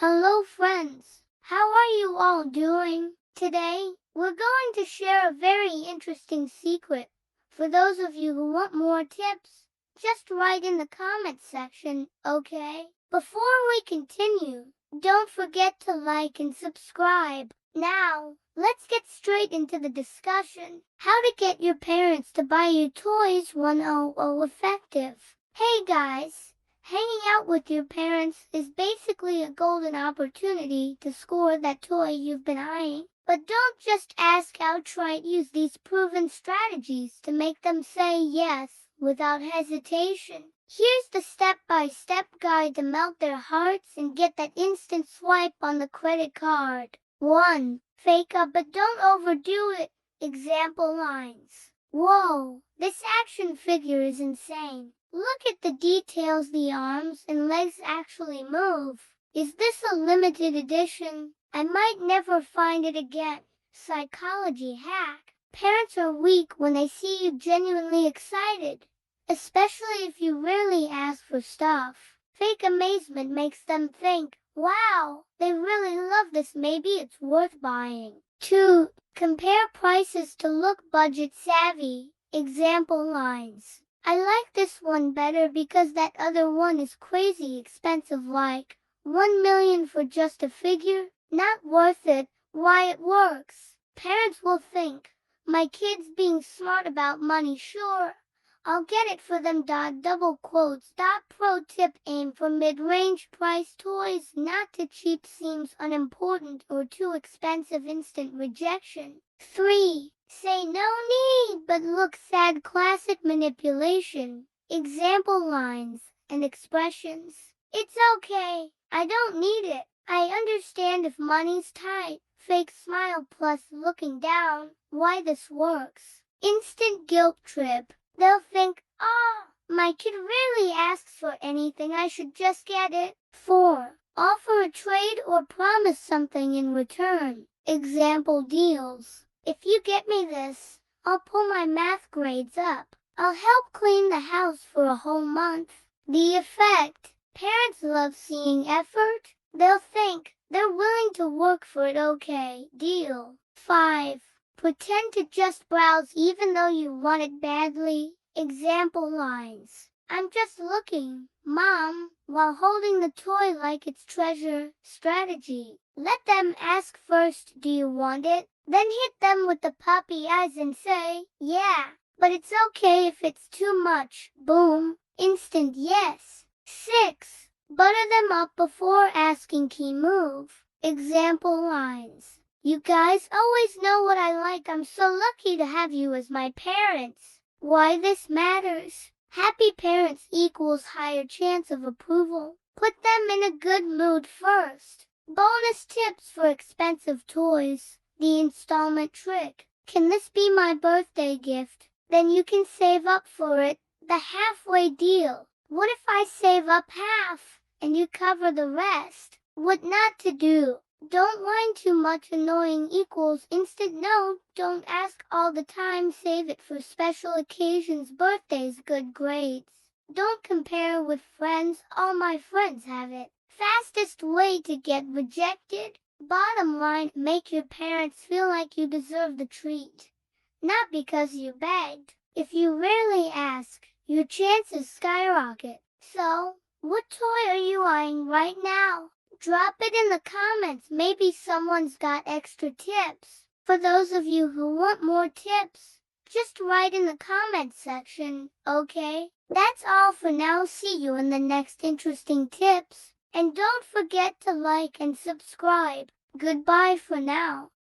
Hello friends, how are you all doing? Today, we're going to share a very interesting secret. For those of you who want more tips, just write in the comments section, okay? Before we continue, don't forget to like and subscribe. Now, let's get straight into the discussion. How to get your parents to buy you toys 100 effective. Hey guys! Hanging out with your parents is basically a golden opportunity to score that toy you've been eyeing. But don't just ask out, try to use these proven strategies to make them say yes without hesitation. Here's the step-by-step guide to melt their hearts and get that instant swipe on the credit card. 1. Fake up but don't overdo it. Example lines. Whoa, this action figure is insane. Look at the details, the arms and legs actually move. Is this a limited edition? I might never find it again. Psychology hack. Parents are weak when they see you genuinely excited, especially if you rarely ask for stuff. Fake amazement makes them think, wow, they really love this, maybe it's worth buying. 2. Compare prices to look budget savvy. Example lines. I like this one better because that other one is crazy expensive, like 1 million for just a figure. Not worth it. Why? It works. Parents will think, my kid's being smart about money, sure, I'll get it for them. Double quotes. Pro tip: aim for mid-range price toys, not too cheap, seems unimportant or too expensive, instant rejection. 3. Say no need but look sad. Classic manipulation. Example lines and expressions. It's okay, I don't need it. I understand if money's tight. Fake smile plus looking down. Why this works. Instant guilt trip. They'll think, my kid rarely asks for anything, I should just get it. 4. Offer a trade or promise something in return. Example deals. If you get me this, I'll pull my math grades up. I'll help clean the house for a whole month. The effect. Parents love seeing effort. They'll think they're willing to work for it. Okay, deal. 5. Pretend to just browse even though you want it badly. Example lines. I'm just looking, Mom, while holding the toy like it's treasure. Strategy. Let them ask first, do you want it? Then hit them with the puppy eyes and say, yeah, but it's okay if it's too much. Boom. Instant yes. 6. Butter them up before asking. Key move. Example lines. You guys always know what I like. I'm so lucky to have you as my parents. Why this matters. Happy parents equals higher chance of approval. Put them in a good mood first. Bonus tips for expensive toys. The installment trick. Can this be my birthday gift? Then you can save up for it. The halfway deal. What if I save up half and you cover the rest? What not to do. Don't whine too much. Annoying equals instant no. Don't ask all the time. Save it for special occasions, birthdays, good grades. Don't compare with friends. All my friends have it. Fastest way to get rejected. Bottom line, make your parents feel like you deserve the treat, not because you begged. If you rarely ask, your chances skyrocket. So, what toy are you eyeing right now? Drop it in the comments. Maybe someone's got extra tips. For those of you who want more tips, just write in the comments section, okay? That's all for now. See you in the next interesting tips. And don't forget to like and subscribe. Goodbye for now.